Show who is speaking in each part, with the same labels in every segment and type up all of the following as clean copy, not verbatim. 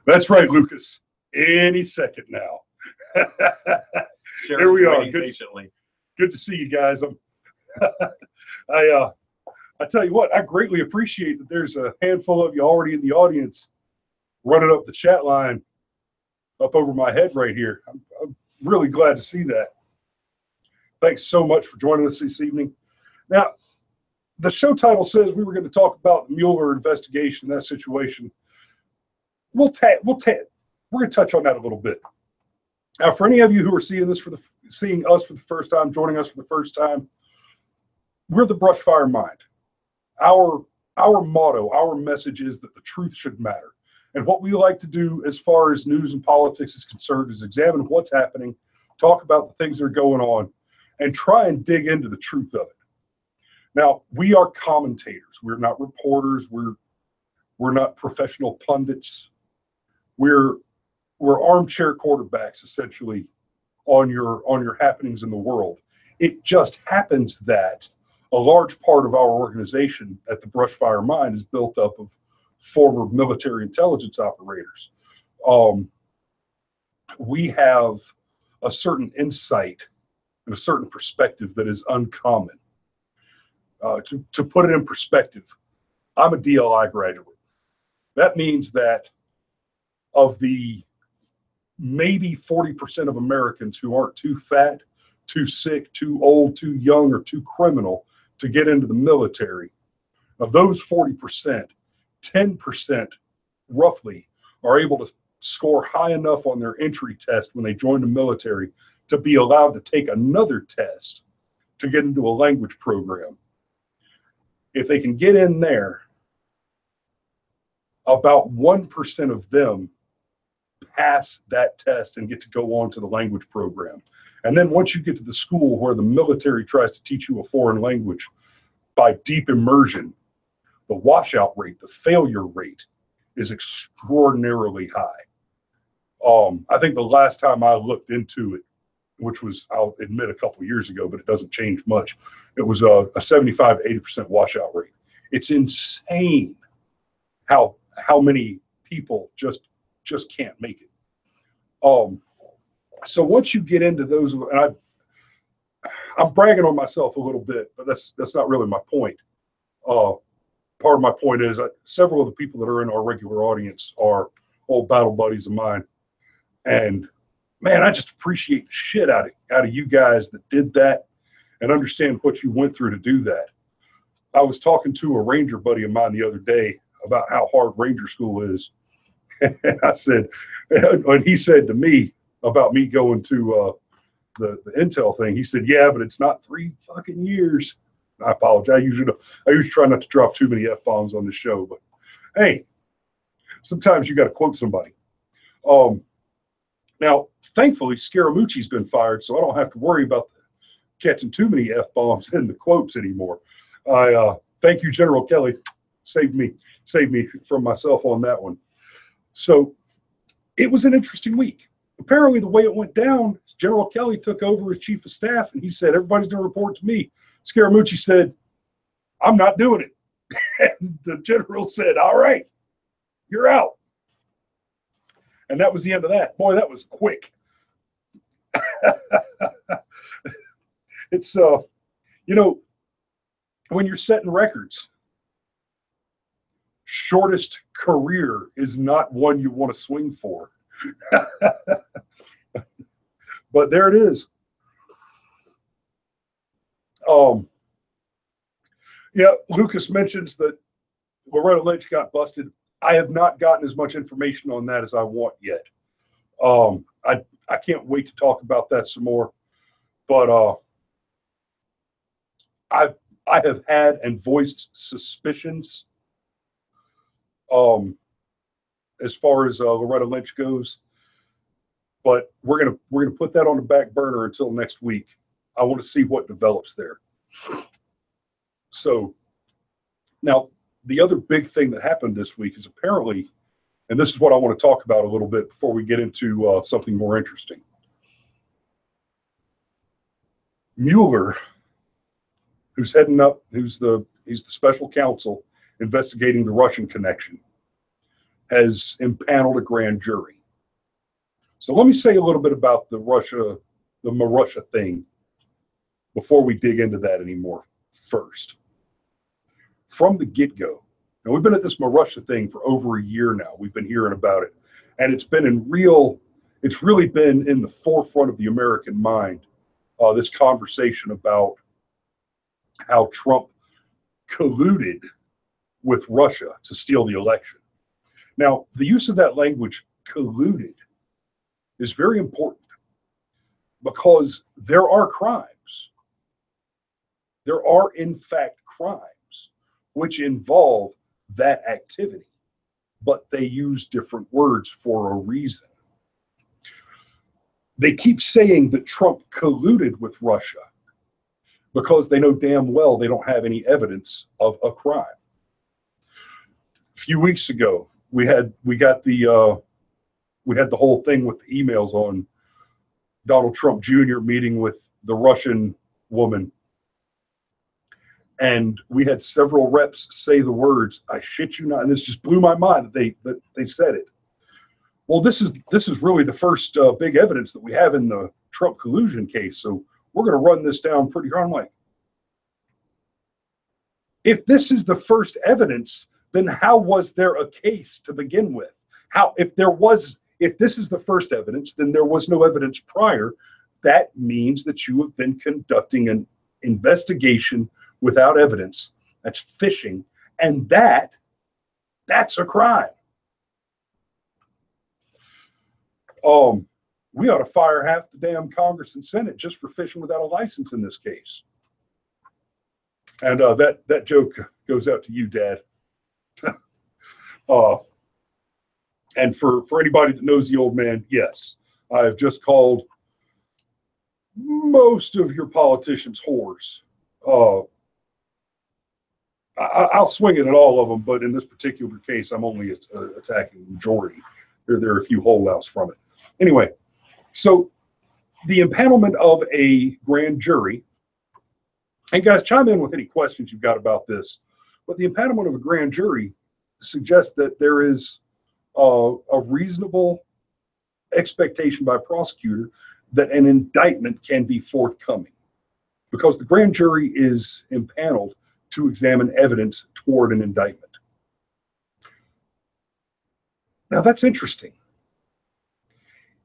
Speaker 1: That's right, Lucas. Any second now. Here we are. Good to see you guys. I tell you what, I greatly appreciate that there's a handful of you already in the audience running up the chat line up over my head right here. I'm really glad to see that. Thanks so much for joining us this evening. Now, the show title says we were going to talk about the Mueller investigation, that situation. We're going to touch on that a little bit. Now, for any of you who are seeing us for the first time, joining us for the first time, we're the Brushfire Mind. Our motto, our message is that the truth should matter. And what we like to do as far as news and politics is concerned is examine what's happening, talk about the things that are going on, and try and dig into the truth of it. Now, we are commentators. We're not reporters. We're not professional pundits. We're armchair quarterbacks, essentially, on your happenings in the world. It just happens that a large part of our organization at the Brushfire Mind is built up of former military intelligence operators. We have a certain insight and a certain perspective that is uncommon. To put it in perspective, I'm a DLI graduate. That means that of the maybe 40% of Americans who aren't too fat, too sick, too old, too young, or too criminal to get into the military, of those 40%, 10% roughly are able to score high enough on their entry test when they join the military to be allowed to take another test to get into a language program. If they can get in there, about 1% of them pass that test and get to go on to the language program. And then once you get to the school where the military tries to teach you a foreign language by deep immersion, the washout rate, the failure rate is extraordinarily high. I think the last time I looked into it, which was, I'll admit, a couple of years ago, but it doesn't change much, it was a 75 to 80% washout rate. It's insane how many people just can't make it. So once you get into those, and I'm bragging on myself a little bit, but that's not really my point. Part of my point is that several of the people that are in our regular audience are old battle buddies of mine. And man, I just appreciate the shit out of you guys that did that and understand what you went through to do that. I was talking to a Ranger buddy of mine the other day about how hard Ranger school is. And I said, and he said to me about me going to the intel thing, he said, yeah, but it's not 3 fucking years. I apologize. I usually try not to drop too many F-bombs on the show, but hey, sometimes you got to quote somebody. Now, thankfully, Scaramucci's been fired, so I don't have to worry about catching too many F-bombs in the quotes anymore. Thank you, General Kelly. Saved me from myself on that one. So it was an interesting week. Apparently, the way it went down, General Kelly took over as chief of staff, and he said, everybody's going to report to me. Scaramucci said, I'm not doing it. And the general said, all right, you're out. And that was the end of that. Boy, that was quick. It's, when you're setting records, shortest career is not one you want to swing for. But there it is. Yeah, Lucas mentions that Loretta Lynch got busted. I have not gotten as much information on that as I want yet. I can't wait to talk about that some more. But I have had and voiced suspicions as far as Loretta Lynch goes. But we're gonna put that on the back burner until next week. I want to see what develops there. So now the other big thing that happened this week is apparently, and this is what I want to talk about a little bit before we get into something more interesting. Mueller, who's heading up, he's the special counsel investigating the Russian connection, has impaneled a grand jury. So let me say a little bit about the Russia thing before we dig into that anymore first. From the get-go, now we've been at this Russia thing for over a year now. We've been hearing about it, and it's really been in the forefront of the American mind, this conversation about how Trump colluded with Russia to steal the election. Now, the use of that language, colluded, is very important because there are crimes. There are, in fact, crimes which involve that activity, but they use different words for a reason. They keep saying that Trump colluded with Russia because they know damn well they don't have any evidence of a crime. A few weeks ago, we had the whole thing with the emails on Donald Trump Jr. meeting with the Russian woman. And we had several reps say the words, "I shit you not," and this just blew my mind that they said it. Well, this is really the first big evidence that we have in the Trump collusion case. So we're going to run this down pretty hard. I'm like, if this is the first evidence, then how was there a case to begin with? If this is the first evidence, then there was no evidence prior. That means that you have been conducting an investigation without evidence. That's fishing, and that's a crime. We ought to fire half the damn Congress and Senate just for fishing without a license in this case. And that joke goes out to you, Dad. And for anybody that knows the old man, yes, I have just called most of your politicians whores. I'll swing it at all of them, but in this particular case, I'm only attacking the majority. There are a few holdouts from it. Anyway, so the impanelment of a grand jury, and guys, chime in with any questions you've got about this, but the impanelment of a grand jury suggests that there is a reasonable expectation by a prosecutor that an indictment can be forthcoming, because the grand jury is impaneled to examine evidence toward an indictment. Now that's interesting.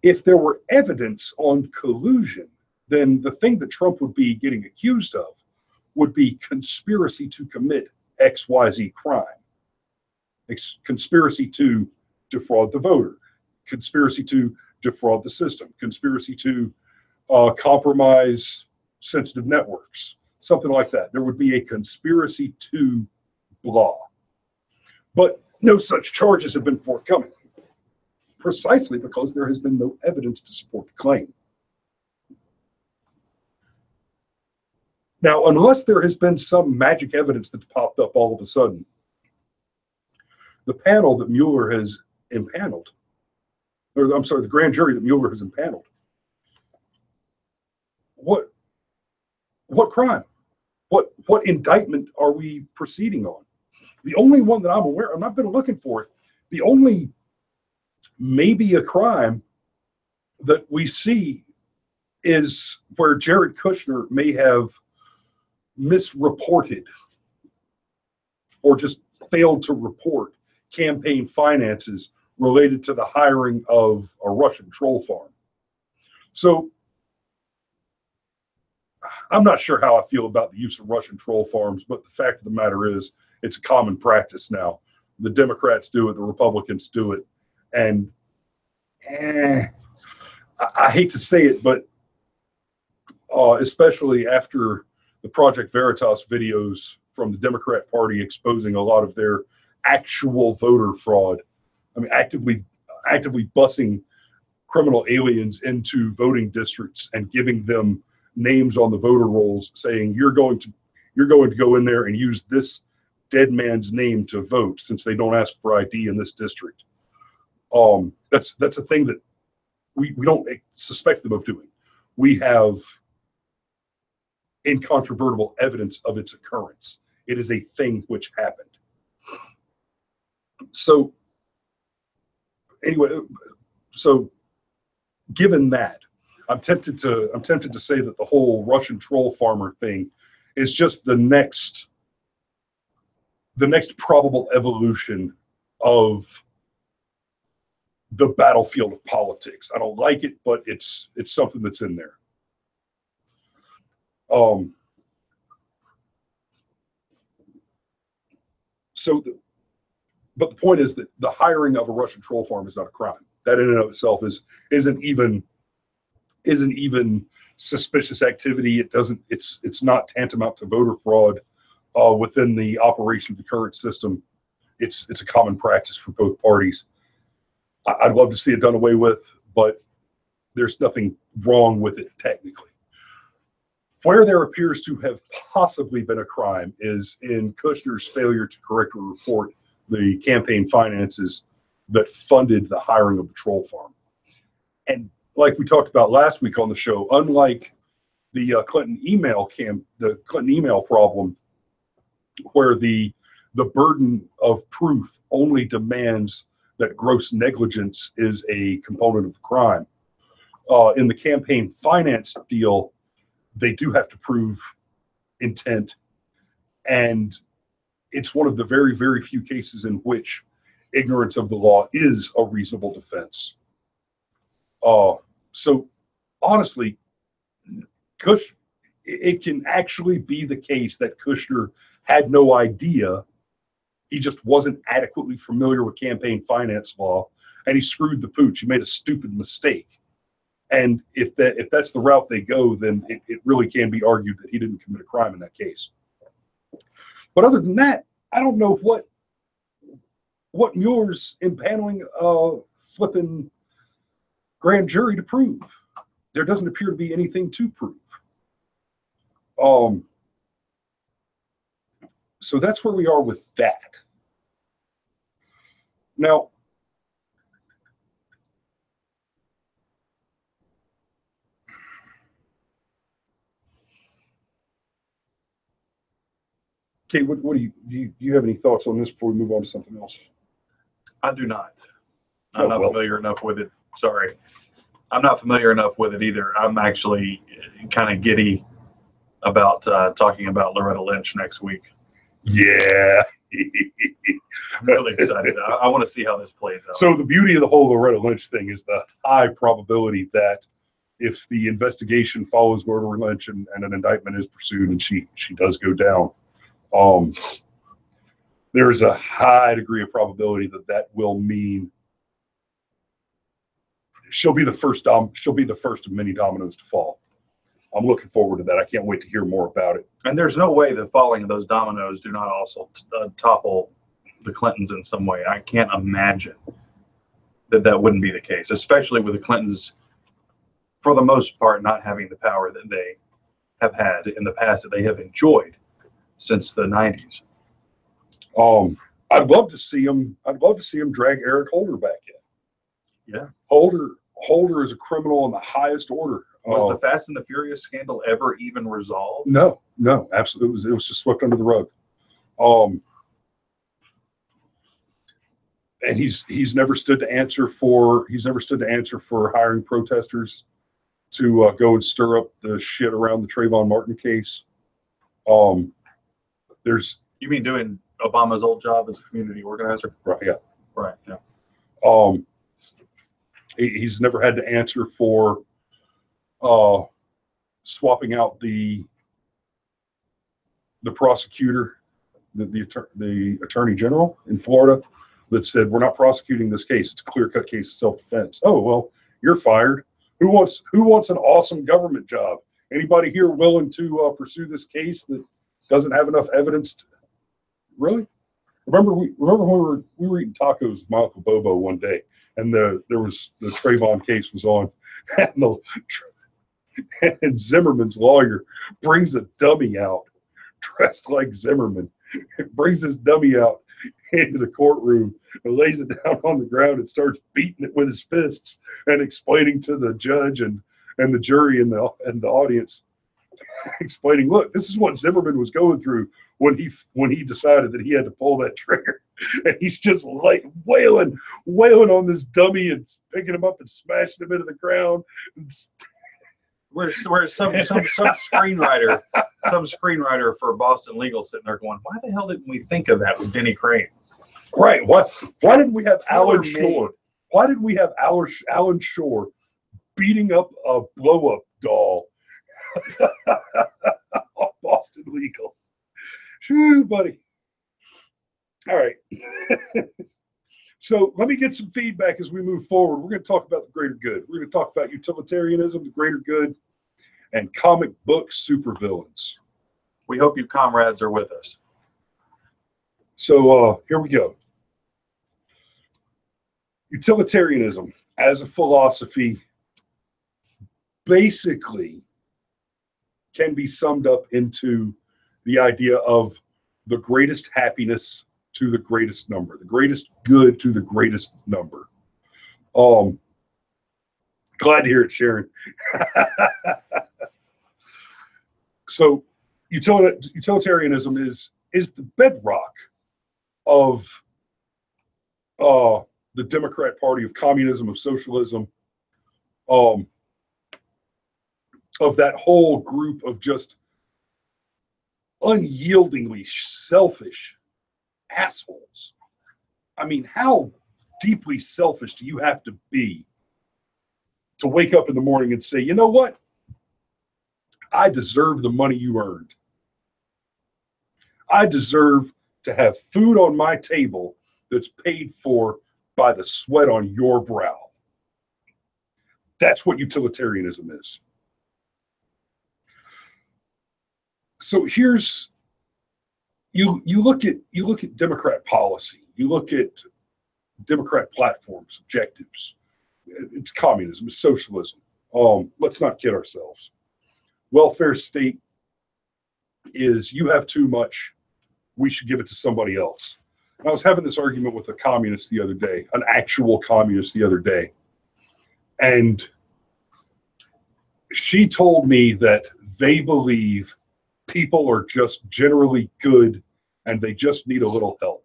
Speaker 1: If there were evidence on collusion, then the thing that Trump would be getting accused of would be conspiracy to commit XYZ crime. Conspiracy to defraud the voter, conspiracy to defraud the system, conspiracy to compromise sensitive networks, something like that. There would be a conspiracy to blah. But no such charges have been forthcoming, precisely because there has been no evidence to support the claim. Now, unless there has been some magic evidence that's popped up all of a sudden, the panel that Mueller has impaneled, or I'm sorry, the grand jury that Mueller has impaneled, what crime? What indictment are we proceeding on? The only one that I'm aware of, and I've been looking for it, the only maybe a crime that we see is where Jared Kushner may have misreported or just failed to report campaign finances related to the hiring of a Russian troll farm. So I'm not sure how I feel about the use of Russian troll farms, but the fact of the matter is it's a common practice now. The Democrats do it, the Republicans do it, and I hate to say it, but especially after the Project Veritas videos from the Democrat Party exposing a lot of their actual voter fraud. I mean, actively busing criminal aliens into voting districts and giving them names on the voter rolls, saying you're going to go in there and use this dead man's name to vote since they don't ask for ID in this district. That's a thing that we don't suspect them of doing. We have incontrovertible evidence of its occurrence. It is a thing which happened. So anyway, so given that, I'm tempted to say that the whole Russian troll farmer thing is just the next probable evolution of the battlefield of politics. I don't like it, but it's something that's in there. But the point is that the hiring of a Russian troll farm is not a crime. That in and of itself isn't even suspicious activity. It's not tantamount to voter fraud within the operation of the current system. It's a common practice for both parties. I'd love to see it done away with, but there's nothing wrong with it technically. Where there appears to have possibly been a crime is in Kushner's failure to correctly report the campaign finances that funded the hiring of the troll farm. And like we talked about last week on the show, unlike the Clinton email problem, where the burden of proof only demands that gross negligence is a component of the crime. In the campaign finance deal, they do have to prove intent, and it's one of the very, very few cases in which ignorance of the law is a reasonable defense. So honestly, it can actually be the case that Kushner had no idea. He just wasn't adequately familiar with campaign finance law, and he screwed the pooch. He made a stupid mistake. And if that's the route they go, then it really can be argued that he didn't commit a crime in that case. But other than that, I don't know what Mueller's impaneling flipping grand jury to prove. There doesn't appear to be anything to prove. So that's where we are with that. Now, okay, what do you have any thoughts on this before we move on to something else?
Speaker 2: I do not. I'm not familiar enough with it. Sorry. I'm not familiar enough with it either. I'm actually kind of giddy about talking about Loretta Lynch next week.
Speaker 1: Yeah.
Speaker 2: I'm really excited. I want to see how this plays out.
Speaker 1: So the beauty of the whole Loretta Lynch thing is the high probability that if the investigation follows Loretta Lynch and an indictment is pursued and she does go down, there is a high degree of probability that will mean she'll be the first of many dominoes to fall. I'm looking forward to that. I can't wait to hear more about it.
Speaker 2: And there's no way the falling of those dominoes do not also topple the Clintons in some way. I can't imagine that wouldn't be the case, especially with the Clintons, for the most part, not having the power that they have had in the past, that they have enjoyed since the 90s.
Speaker 1: I'd love to see him drag Eric Holder back in.
Speaker 2: Yeah.
Speaker 1: Holder is a criminal in the highest order.
Speaker 2: Was the Fast and the Furious scandal ever even resolved?
Speaker 1: No, absolutely. It was just swept under the rug. And he's never stood to answer for hiring protesters to go and stir up the shit around the Trayvon Martin case. You
Speaker 2: mean doing Obama's old job as a community organizer?
Speaker 1: Right. Yeah.
Speaker 2: Right. Yeah.
Speaker 1: He's never had to answer for swapping out the prosecutor, the attorney general in Florida that said, we're not prosecuting this case. It's a clear-cut case of self-defense. Oh, well, you're fired. Who wants an awesome government job? Anybody here willing to pursue this case that doesn't have enough evidence? Really? Remember when we were eating tacos with my Uncle Bobo one day, and the Trayvon case was on, and Zimmerman's lawyer brings a dummy out dressed like Zimmerman, brings this dummy out into the courtroom and lays it down on the ground and starts beating it with his fists and explaining to the judge and the jury and the audience, explaining, look, this is what Zimmerman was going through when he decided that he had to pull that trigger. And he's just like wailing on this dummy and picking him up and smashing him into the ground.
Speaker 2: Where some screenwriter for Boston Legal sitting there going, why the hell didn't we think of that with Denny Crane?
Speaker 1: Right. Why didn't we have Alan
Speaker 2: Tailor-made.
Speaker 1: Shore? Why didn't we have Alan Shore beating up a blow-up doll on Boston Legal? Shoo, buddy. All right. So let me get some feedback as we move forward. We're going to talk about the greater good. We're going to talk about utilitarianism, the greater good, and comic book supervillains.
Speaker 2: We hope you comrades are with us.
Speaker 1: So here we go. Utilitarianism as a philosophy basically can be summed up into the idea of the greatest happiness to the greatest number, the greatest good to the greatest number. Glad to hear it, Sharon. So utilitarianism is the bedrock of the Democrat Party, of communism, of socialism, of that whole group of just unyieldingly selfish assholes. I mean, how deeply selfish do you have to be to wake up in the morning and say, you know what? I deserve the money you earned. I deserve to have food on my table that's paid for by the sweat on your brow. That's what utilitarianism is. So here's, you look at Democrat policy, you look at Democrat platforms, objectives. It's communism, it's socialism. Let's not kid ourselves. Welfare state is you have too much, we should give it to somebody else. And I was having this argument with a communist the other day, an actual communist the other day. And she told me that they believe people are just generally good and they just need a little help.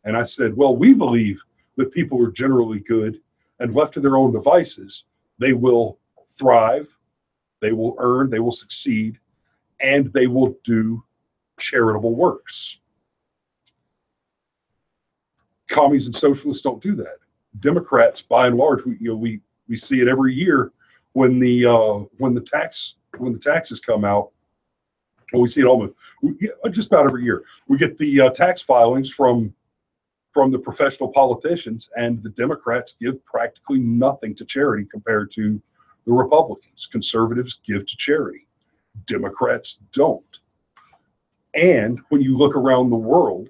Speaker 1: And I said, well, we believe that people are generally good and left to their own devices, they will thrive, they will earn, they will succeed, and they will do charitable works. Commies and socialists don't do that. Democrats, by and large, we see it every year when the taxes come out. Well, we see it almost just about every year. We get the tax filings from the professional politicians, and the Democrats give practically nothing to charity compared to the Republicans. Conservatives give to charity. Democrats don't. And when you look around the world,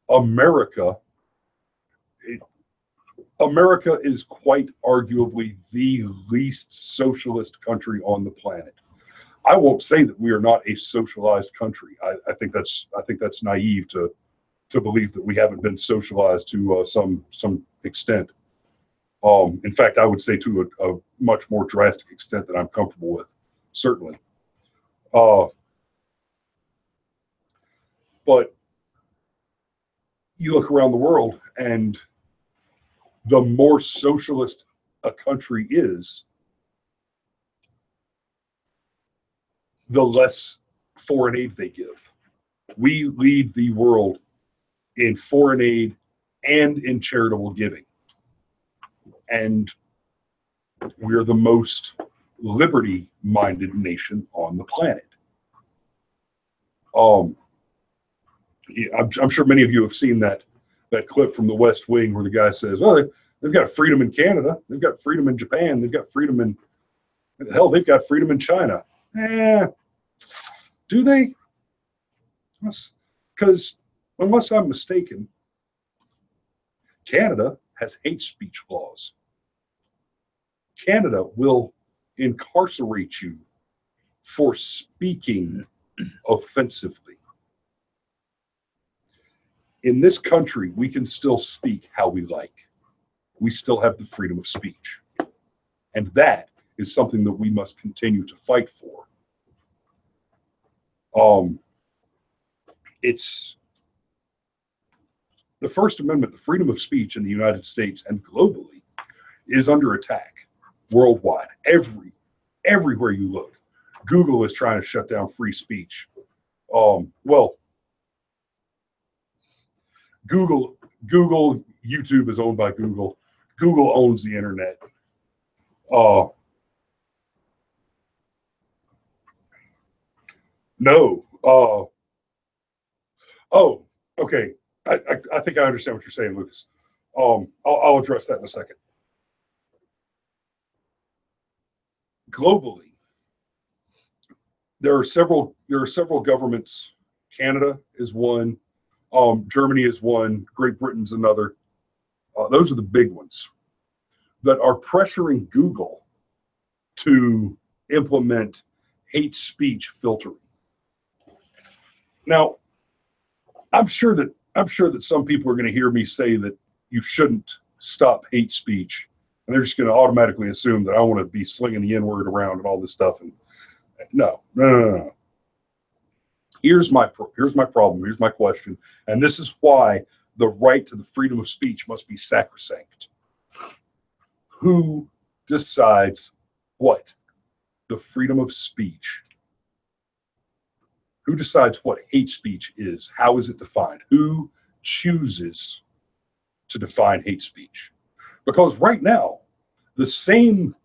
Speaker 1: America is quite arguably the least socialist country on the planet. I won't say that we are not a socialized country. I think that's naive to believe that we haven't been socialized to some extent. In fact, I would say to a much more drastic extent that I'm comfortable with, certainly. But you look around the world, and the more socialist a country is, the less foreign aid they give. We lead the world in foreign aid and in charitable giving. And we're the most liberty-minded nation on the planet. I'm sure many of you have seen that clip from The West Wing where the guy says, well, they've got freedom in Canada, they've got freedom in Japan, they've got freedom in, hell, they've got freedom in China. Do they? Because unless I'm mistaken, Canada has hate speech laws. Canada will incarcerate you for speaking offensively. In this country, we can still speak how we like. We still have the freedom of speech. And that is something that we must continue to fight for. the First Amendment, the freedom of speech in the United States and globally, is under attack worldwide. Everywhere you look, Google is trying to shut down free speech. Well, Google, YouTube is owned by Google. Google owns the internet. No. Oh, okay. I think I understand what you're saying, Lucas. I'll address that in a second. Globally, there are several governments. Canada is one. Germany is one. Great Britain's another. Those are the big ones that are pressuring Google to implement hate speech filtering. Now, I'm sure that some people are going to hear me say that you shouldn't stop hate speech, and they're just going to automatically assume that I want to be slinging the N-word around and all this stuff. And no. Here's my problem. Here's my question, and this is why the right to the freedom of speech must be sacrosanct. Who decides what? The freedom of speech. Who decides what hate speech is? How is it defined? Who chooses to define hate speech? Because right now, the same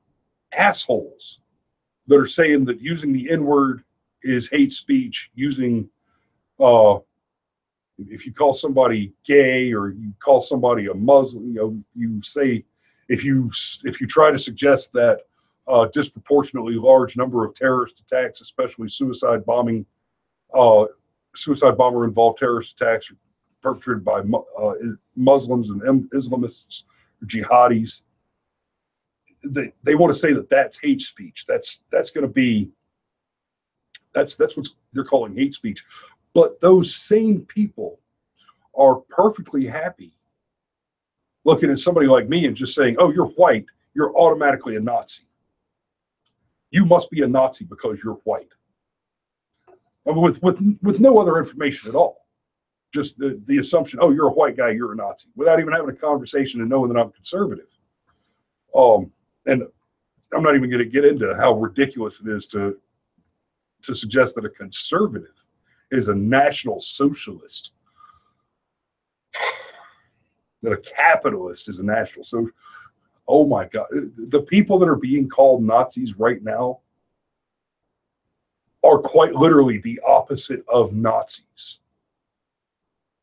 Speaker 1: assholes that are saying that using the N-word is hate speech, using, if you call somebody gay or you call somebody a Muslim, you say, if you try to suggest that a disproportionately large number of terrorist attacks, especially suicide bomber involved terrorist attacks perpetrated by Muslims and Islamists, jihadis, they want to say that that's hate speech. That's going to be, that's what they're calling hate speech. But those same people are perfectly happy looking at somebody like me and just saying, oh, you're white, you're automatically a Nazi. You must be a Nazi because you're white. I mean, with no other information at all. Just the assumption, oh, you're a white guy, you're a Nazi, without even having a conversation and knowing that I'm conservative. And I'm not even going to get into how ridiculous it is to suggest that a conservative is a national socialist, that a capitalist is a national social. Oh my God. The people that are being called Nazis right now are quite literally the opposite of Nazis.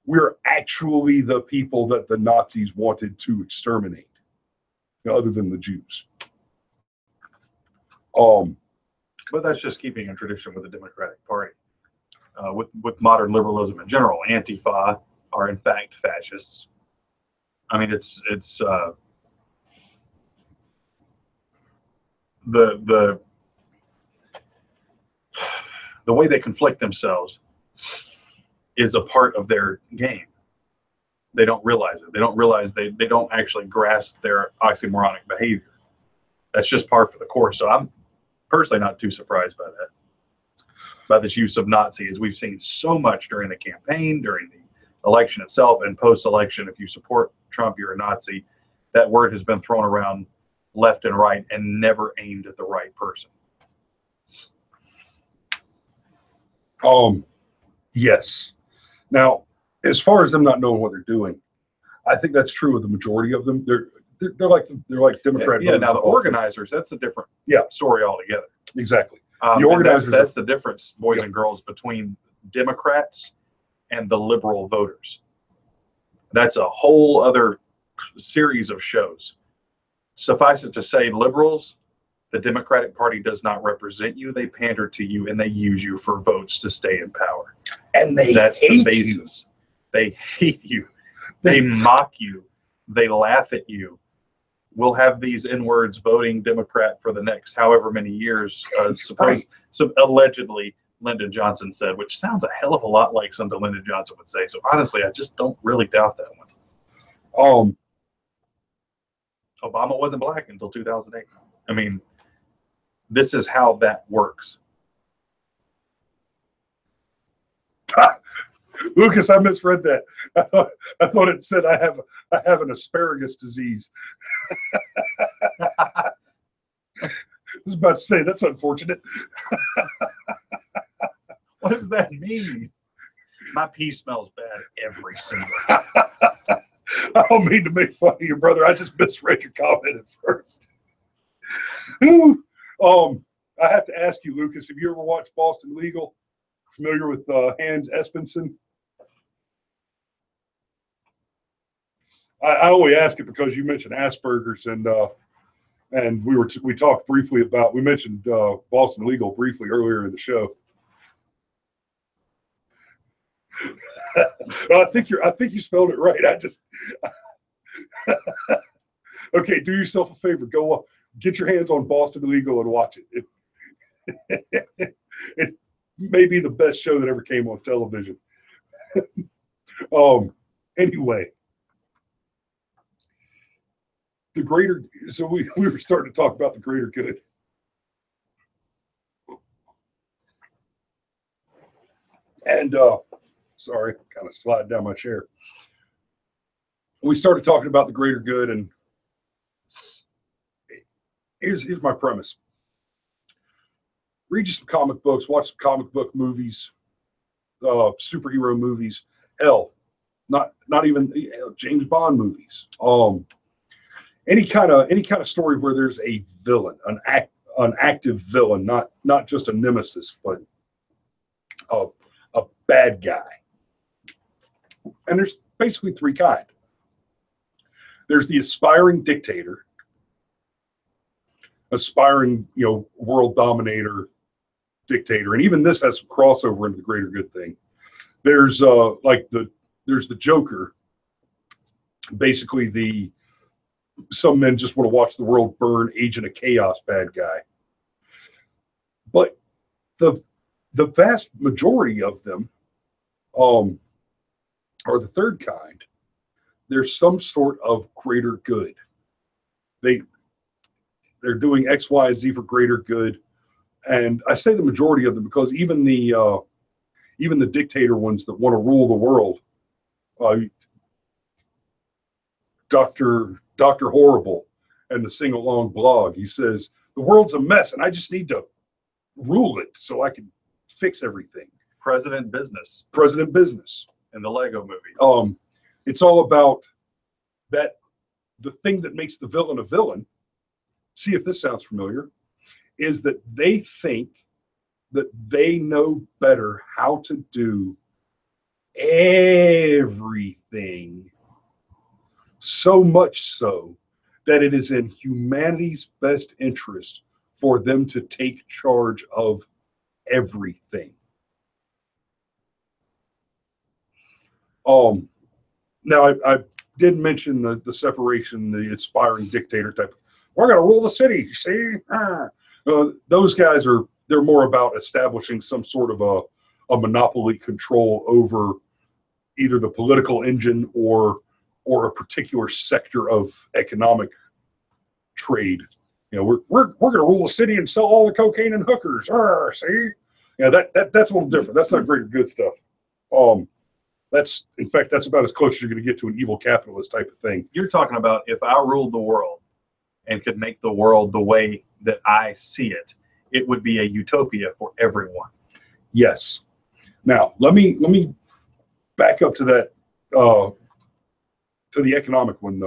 Speaker 1: We're actually the people that the Nazis wanted to exterminate, other than the Jews.
Speaker 2: But that's just keeping in tradition with the Democratic Party. With modern liberalism in general, Antifa are in fact fascists. I mean, it's the way they conflict themselves is a part of their game. They don't realize it. They don't realize they don't actually grasp their oxymoronic behavior. That's just par for the course. So I'm personally not too surprised by that, by this use of Nazi, as we've seen so much during the campaign, during the election itself, and post-election. If you support Trump, you're a Nazi. That word has been thrown around left and right and never aimed at the right person.
Speaker 1: Yes. Now, as far as them not knowing what they're doing, I think that's true of the majority of them. They're like Democrat.
Speaker 2: Yeah. Now the organizers, that's a different story altogether.
Speaker 1: Exactly. The organizers.
Speaker 2: That's the difference, boys and girls, between Democrats and the liberal voters. That's a whole other series of shows. Suffice it to say, liberals, the Democratic Party does not represent you. They pander to you and they use you for votes to stay in power.
Speaker 1: And that's
Speaker 2: the basis. They hate you. They mock you. They laugh at you. We'll have these N-words voting Democrat for the next however many years, allegedly, Lyndon Johnson said, which sounds a hell of a lot like something Lyndon Johnson would say. So honestly, I just don't really doubt that one. Obama wasn't black until 2008. I mean, this is how that works.
Speaker 1: Lucas, I misread that. I thought it said I have an asparagus disease. I was about to say that's unfortunate.
Speaker 2: What does that mean? My pee smells bad every single
Speaker 1: I don't mean to make fun of you, brother. I just misread your comment at first. I have to ask you, Lucas, have you ever watched Boston Legal? Familiar with Hans Espenson? I only ask it because you mentioned Asperger's, and we talked briefly about, we mentioned Boston Legal briefly earlier in the show. I think you spelled it right. Okay, do yourself a favor. Go get your hands on Boston Legal and watch it. It may be the best show that ever came on television. Anyway, so we were starting to talk about the greater good. And sorry, kind of slide down my chair. We started talking about the greater good, and here's my premise. Read you some comic books, watch some comic book movies, superhero movies, hell, not even James Bond movies. Any kind of story where there's a villain, an active villain, not just a nemesis, but a bad guy. And there's basically three kinds. There's the aspiring dictator, aspiring, world dominator, dictator, and even this has some crossover into the greater good thing. There's there's the Joker, basically some men just want to watch the world burn, agent of chaos, bad guy. But the vast majority of them are the third kind. There's some sort of greater good. They're doing X, Y, and Z for greater good. And I say the majority of them because even the dictator ones that want to rule the world, Dr. Horrible and the Sing Along blog, he says, the world's a mess and I just need to rule it so I can fix everything.
Speaker 2: President Business
Speaker 1: in
Speaker 2: the Lego movie.
Speaker 1: It's all about that. The thing that makes the villain a villain, see if this sounds familiar, is that they think that they know better how to do everything, so much so that it is in humanity's best interest for them to take charge of everything. Now I did mention the separation, the aspiring dictator type. We're going to rule the city. See, those guys they're more about establishing some sort of a monopoly control over either the political engine or a particular sector of economic trade. We're going to rule the city and sell all the cocaine and hookers. See, that's a little different. That's not greater good stuff. That's about as close as you're going to get to an evil capitalist type of thing.
Speaker 2: You're talking about if I ruled the world and could make the world the way that I see it, it would be a utopia for everyone.
Speaker 1: Yes. Now let me back up to that to the economic one.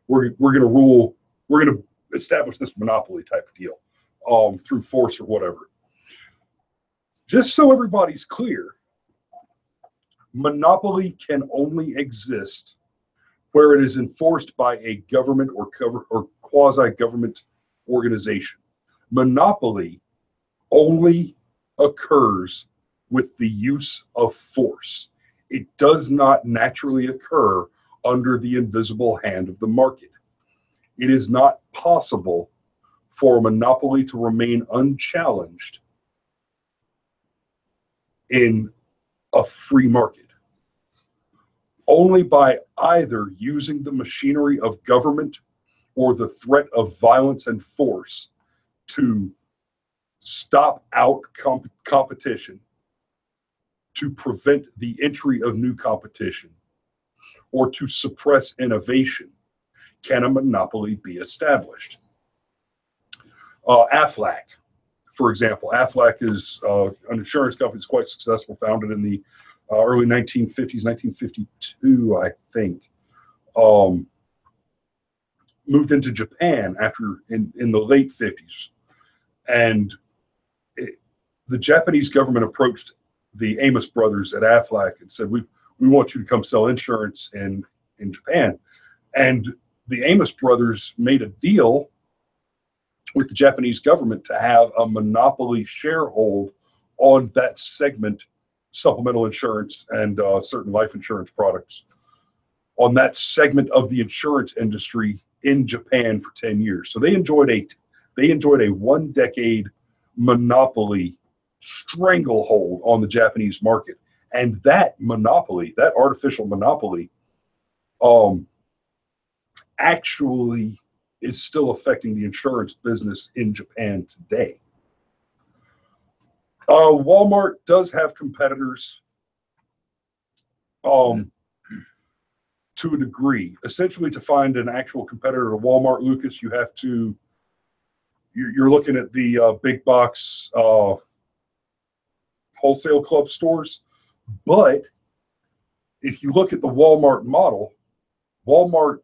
Speaker 1: We're going to establish this monopoly type of deal through force or whatever. Just so everybody's clear, monopoly can only exist where it is enforced by a government or quasi-government organization. Monopoly only occurs with the use of force. It does not naturally occur under the invisible hand of the market. It is not possible for a monopoly to remain unchallenged in a free market. Only by either using the machinery of government or the threat of violence and force to stop out competition to prevent the entry of new competition or to suppress innovation can a monopoly be established. Aflac, for example. Aflac is an insurance company that's quite successful, founded in the early 1950s, 1952, I think. Moved into Japan after in the late 50s. And the Japanese government approached the Amos brothers at Aflac and said, we want you to come sell insurance in Japan. And the Amos brothers made a deal with the Japanese government to have a monopoly sharehold on that segment, supplemental insurance and certain life insurance products, on that segment of the insurance industry in Japan for 10 years. So they enjoyed a 1-decade monopoly stranglehold on the Japanese market. And that monopoly, that artificial monopoly, actually is still affecting the insurance business in Japan today. Walmart does have competitors to a degree. Essentially, to find an actual competitor to Walmart, Lucas, you have to, you're looking at the big box wholesale club stores. But if you look at the Walmart model, Walmart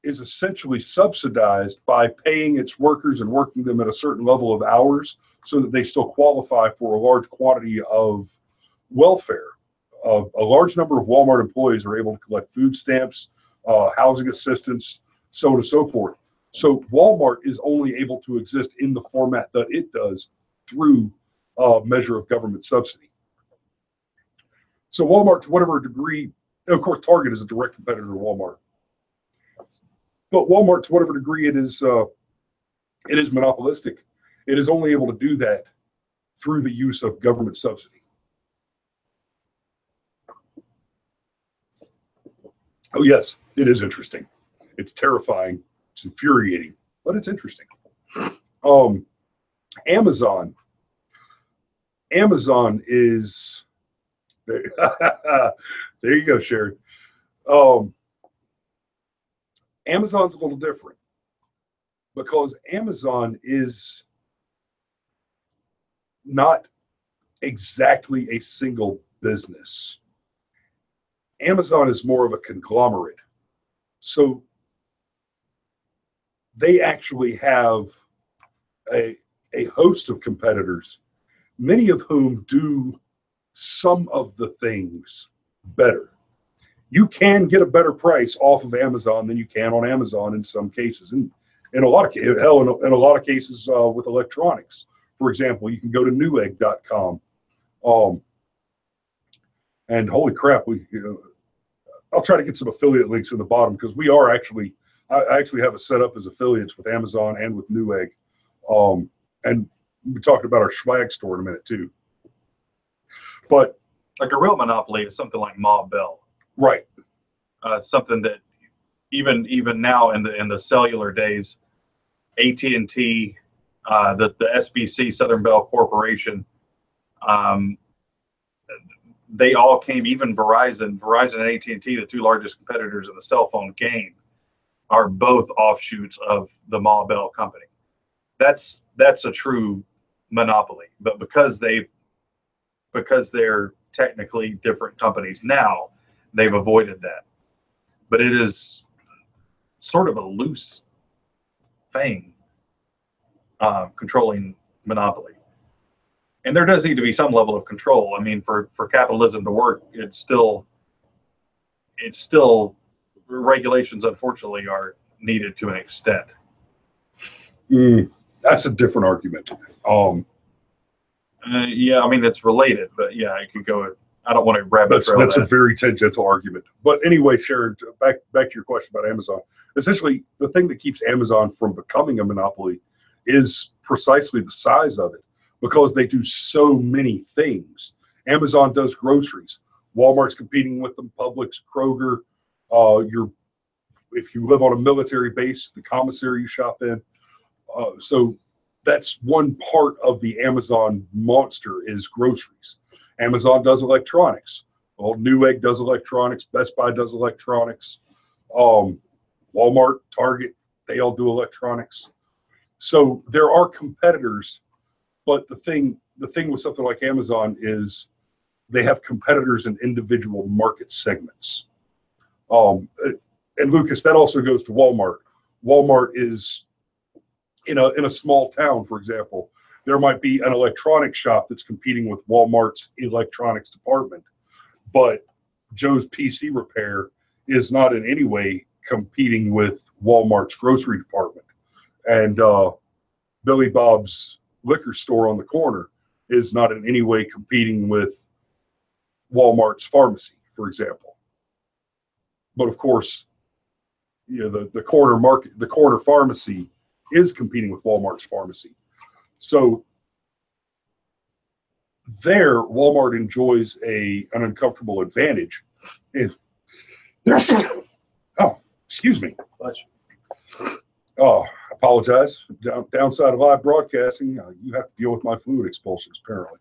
Speaker 1: is essentially subsidized by paying its workers and working them at a certain level of hours so that they still qualify for a large quantity of welfare. A large number of Walmart employees are able to collect food stamps, housing assistance, so on and so forth. So Walmart is only able to exist in the format that it does through a measure of government subsidy. So Walmart, to whatever degree, and of course Target is a direct competitor to Walmart. But Walmart, to whatever degree it is monopolistic, it is only able to do that through the use of government subsidy. Oh yes, it is interesting. It's terrifying. It's infuriating, but it's interesting. Amazon. Amazon is there. There you go, Sharon. Amazon's a little different because Amazon is not exactly a single business. Amazon is more of a conglomerate. So they actually have a host of competitors, many of whom do some of the things better. You can get a better price off of Amazon than you can on Amazon in some cases. And in a lot of cases, in a lot of cases with electronics. For example, you can go to newegg.com. And holy crap, I'll try to get some affiliate links in the bottom because I actually have it set up as affiliates with Amazon and with Newegg. And we talked about our swag store in a minute too. But
Speaker 2: like a real monopoly is something like Ma Bell.
Speaker 1: Right.
Speaker 2: Something that even now in the cellular days, AT&T, the SBC, Southern Bell Corporation, they all came, even Verizon and AT&T, the two largest competitors in the cell phone game, are both offshoots of the Ma Bell company. That's a true monopoly. But because they're technically different companies now, they've avoided that. But it is sort of a loose thing, controlling monopoly. And there does need to be some level of control. I mean, for capitalism to work, it's still regulations, unfortunately, are needed to an extent.
Speaker 1: That's a different argument.
Speaker 2: Yeah, I mean, it's related, but yeah, I could go. I don't want to rabbit trail
Speaker 1: that's
Speaker 2: that.
Speaker 1: a very tangential argument. But anyway, Sharon, back to your question about Amazon. Essentially, the thing that keeps Amazon from becoming a monopoly is precisely the size of it, because they do so many things. Amazon does groceries. Walmart's competing with them, Publix, Kroger. If you live on a military base, the commissary you shop in. So that's one part of the Amazon monster is groceries. Amazon does electronics. Well, Newegg does electronics. Best Buy does electronics. Walmart, Target, they all do electronics. So there are competitors, but the thing with something like Amazon is they have competitors in individual market segments. And Lucas, that also goes to Walmart. Walmart is in a small town, for example. There might be an electronics shop that's competing with Walmart's electronics department, but Joe's PC repair is not in any way competing with Walmart's grocery department. And Billy Bob's liquor store on the corner is not in any way competing with Walmart's pharmacy, for example. But of course, the corner pharmacy is competing with Walmart's pharmacy. So there, Walmart enjoys an uncomfortable advantage. Oh, excuse me. Oh, I apologize. Downside of live broadcasting, you have to deal with my fluid expulsions, apparently.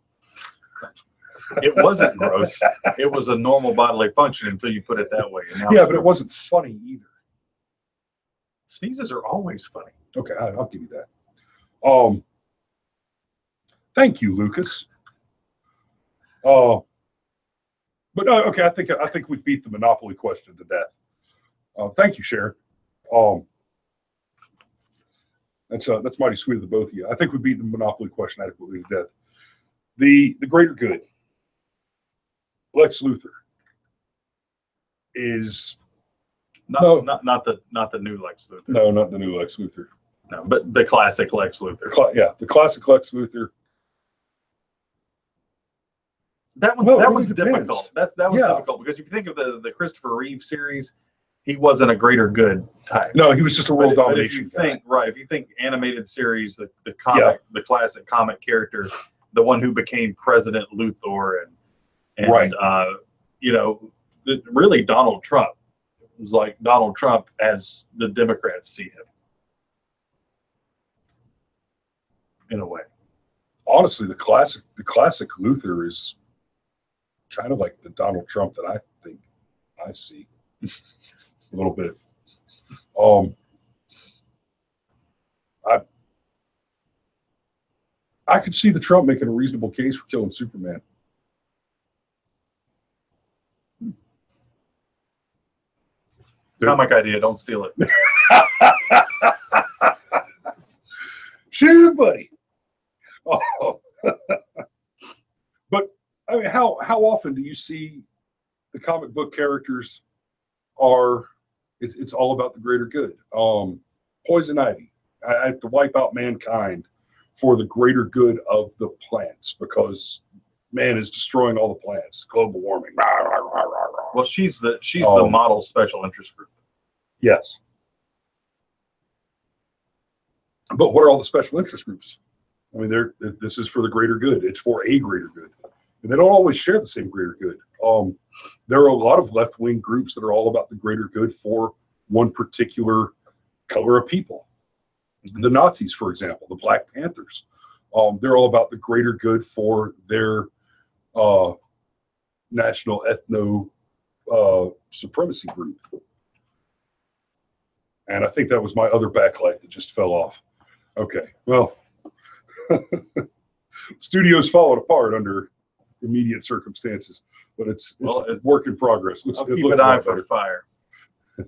Speaker 2: It wasn't gross. It was a normal bodily function until you put it that way. And now
Speaker 1: yeah, but it wasn't funny either.
Speaker 2: Sneezes are always funny.
Speaker 1: Okay, I'll give you that. Thank you, Lucas. But okay, I think we beat the Monopoly question to death. Thank you, Sharon. That's mighty sweet of the both of you. I think we beat the Monopoly question adequately to death. The greater good. Lex Luthor is
Speaker 2: not the new Lex Luthor.
Speaker 1: No, not the new Lex Luthor.
Speaker 2: No, but the classic Lex Luthor.
Speaker 1: Yeah, the classic Lex Luthor.
Speaker 2: That one's difficult. That was difficult because if you think of the Christopher Reeve series, he wasn't a greater good type.
Speaker 1: No, he was just a world domination guy.
Speaker 2: If you think animated series, the comic, the classic comic character, the one who became President Luthor, and
Speaker 1: right.
Speaker 2: Really Donald Trump. It was like Donald Trump as the Democrats see him, in a way.
Speaker 1: Honestly, the classic Luthor is kind of like the Donald Trump that I think I see a little bit. I could see the Trump making a reasonable case for killing Superman.
Speaker 2: Comic idea, don't steal it.
Speaker 1: Sure, buddy. Oh. But I mean, how often do you see the comic book characters it's all about the greater good? Poison Ivy. I have to wipe out mankind for the greater good of the plants because man is destroying all the plants. Global warming. Rah, rah, rah, rah, rah.
Speaker 2: Well, she's the model special interest group.
Speaker 1: Yes. But what are all the special interest groups? I mean, this is for the greater good. It's for a greater good. And they don't always share the same greater good. There are a lot of left-wing groups that are all about the greater good for one particular color of people. The Nazis, for example, the Black Panthers, they're all about the greater good for their national ethno supremacy group. And I think that was my other backlight that just fell off. Okay, well, studio's falling apart under immediate circumstances, but it's work in progress.
Speaker 2: I'll keep an eye for fire.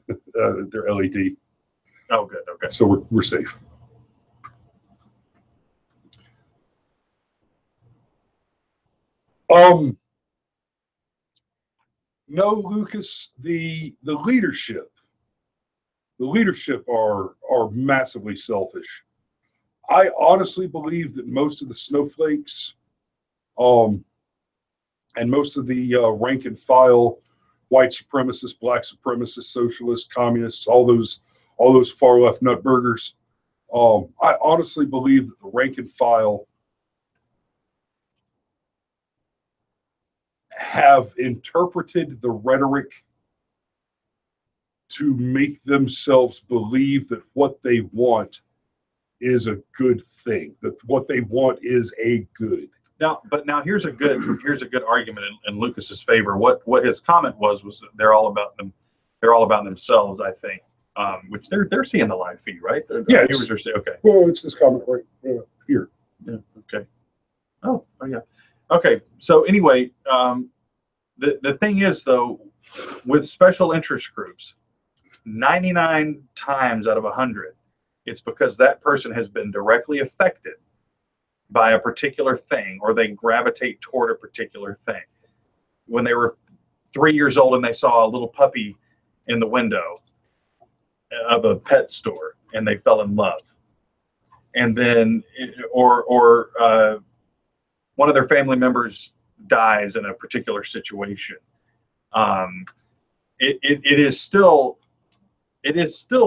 Speaker 1: They're LED.
Speaker 2: Oh, good. Okay.
Speaker 1: So we're safe. No, Lucas, the leadership are massively selfish. I honestly believe that most of the snowflakes, and most of the rank and file white supremacists, black supremacists, socialists, communists, all those far left nutburgers, I honestly believe that the rank and file have interpreted the rhetoric to make themselves believe that what they want is a good thing, that what they want is a good.
Speaker 2: Now here's a good argument in Lucas's favor. What his comment was that they're all about themselves. I think, which they're seeing the live feed, right?
Speaker 1: Yeah,
Speaker 2: viewers are saying, okay.
Speaker 1: Well, it's this comment right here.
Speaker 2: Yeah. Okay. Oh yeah. Okay. So anyway, the thing is though, with special interest groups, 99 times out of 100, it's because that person has been directly affected by a particular thing, or they gravitate toward a particular thing. When they were 3 years old and they saw a little puppy in the window of a pet store and they fell in love. And then, or one of their family members dies in a particular situation. It is still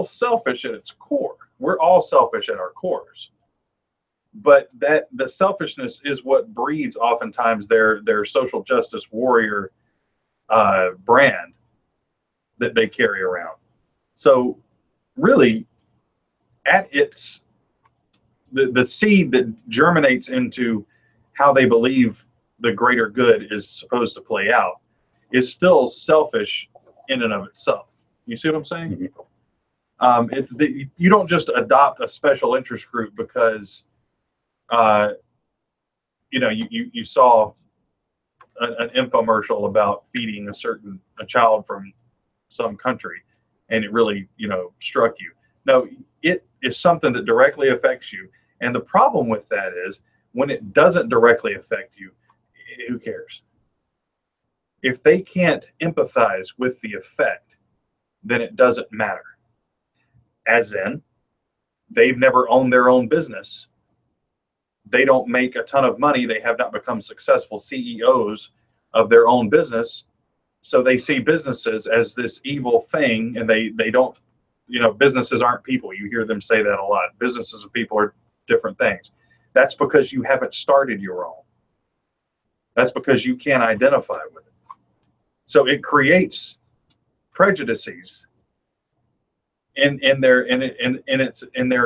Speaker 2: selfish at its core. We're all selfish at our cores. But the selfishness is what breeds oftentimes their social justice warrior brand that they carry around. So really, at its the seed that germinates into how they believe the greater good is supposed to play out is still selfish in and of itself. You see what I'm saying? Mm-hmm. You don't just adopt a special interest group because you saw an infomercial about feeding a child from some country and it really struck you. No, it is something that directly affects you, and the problem with that is when it doesn't directly affect you, who cares? If they can't empathize with the effect, then it doesn't matter. As in, they've never owned their own business. They don't make a ton of money. They have not become successful CEOs of their own business. So they see businesses as this evil thing, and they don't, businesses aren't people. You hear them say that a lot. Businesses and people are different things. That's because you haven't started your own. That's because you can't identify with it. So it creates prejudices in their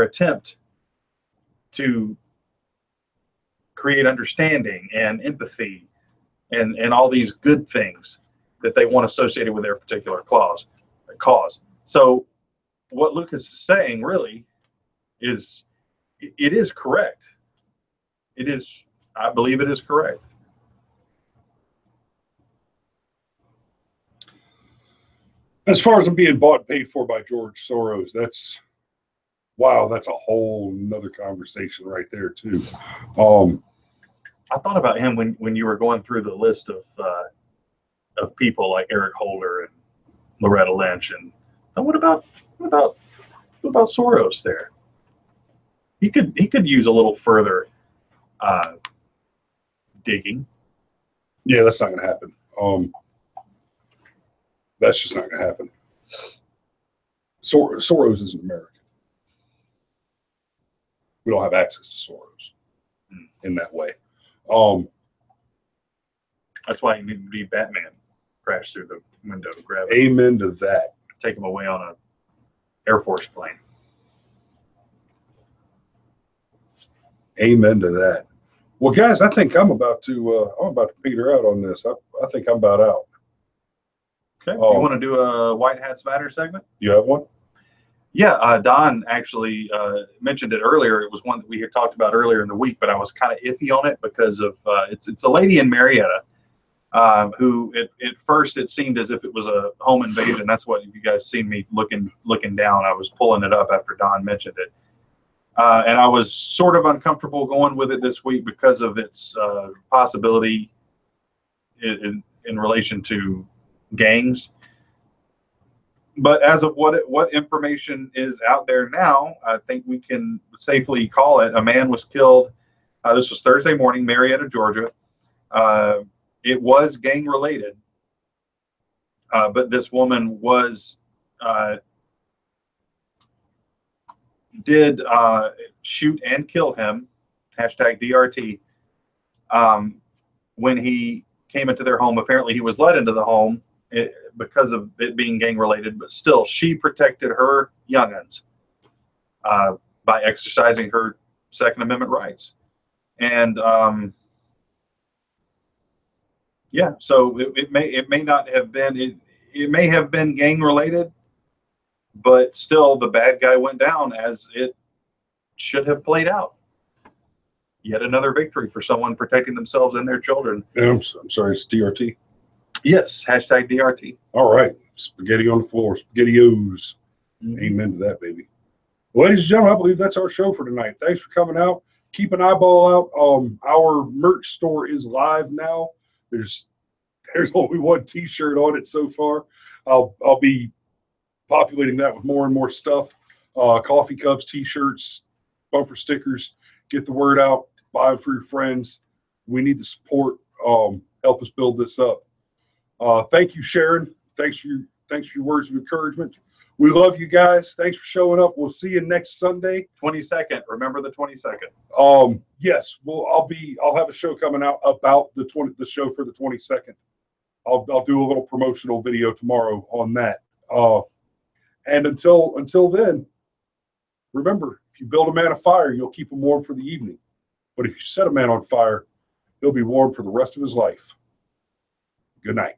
Speaker 2: attempt to create understanding and empathy and all these good things that they want associated with their particular cause. So what Lucas is saying really is it is correct. I believe it is correct.
Speaker 1: As far as I'm being bought and paid for by George Soros, that's a whole nother conversation right there too.
Speaker 2: I thought about him when you were going through the list of people like Eric Holder and Loretta Lynch, and what about Soros there? He could use a little further digging.
Speaker 1: Yeah, that's not going to happen. That's just not going to happen. Soros is American. We don't have access to Soros in that way.
Speaker 2: That's why you need to be Batman. Crash through the window, grab him.
Speaker 1: Amen to that.
Speaker 2: Take him away on a Air Force plane.
Speaker 1: Amen to that. Well, guys, I think I'm about to peter out on this. I think I'm about out.
Speaker 2: Okay. You want to do a White Hats Matter segment?
Speaker 1: You have one?
Speaker 2: Yeah. Don actually mentioned it earlier. It was one that we had talked about earlier in the week, but I was kind of iffy on it because of it's a lady in Marietta who at first it seemed as if it was a home invasion. That's what you guys seen me looking down. I was pulling it up after Don mentioned it. And I was sort of uncomfortable going with it this week because of its possibility in relation to gangs. But as of what information is out there now, I think we can safely call it. A man was killed. This was Thursday morning, Marietta, Georgia. It was gang related, but this woman was did shoot and kill him, #DRT, when he came into their home. Apparently he was led into the home because of it being gang related, but still she protected her young'uns by exercising her Second Amendment rights. And Yeah. So it may not have been it may have been gang related, but still the bad guy went down as it should have played out. Yet another victory for someone protecting themselves and their children.
Speaker 1: I'm sorry, it's DRT.
Speaker 2: Yes. Hashtag DRT.
Speaker 1: All right. Spaghetti on the floor, SpaghettiOs. Amen to that, baby. Ladies and gentlemen, I believe that's our show for tonight. Thanks for coming out. Keep an eyeball out. Our merch store is live now. There's only one T-shirt on it so far. I'll be populating that with more and more stuff. Coffee cups, T-shirts, bumper stickers. Get the word out. Buy them for your friends. We need the support. Help us build this up. Thank you, Sharon. Thanks for your words of encouragement. We love you guys. Thanks for showing up. We'll see you next Sunday.
Speaker 2: 22nd. Remember the 22nd.
Speaker 1: Yes, I'll have a show coming out about the show for the 22nd. I'll do a little promotional video tomorrow on that. And until then, remember, if you build a man a fire, you'll keep him warm for the evening. But if you set a man on fire, he'll be warm for the rest of his life. Good night.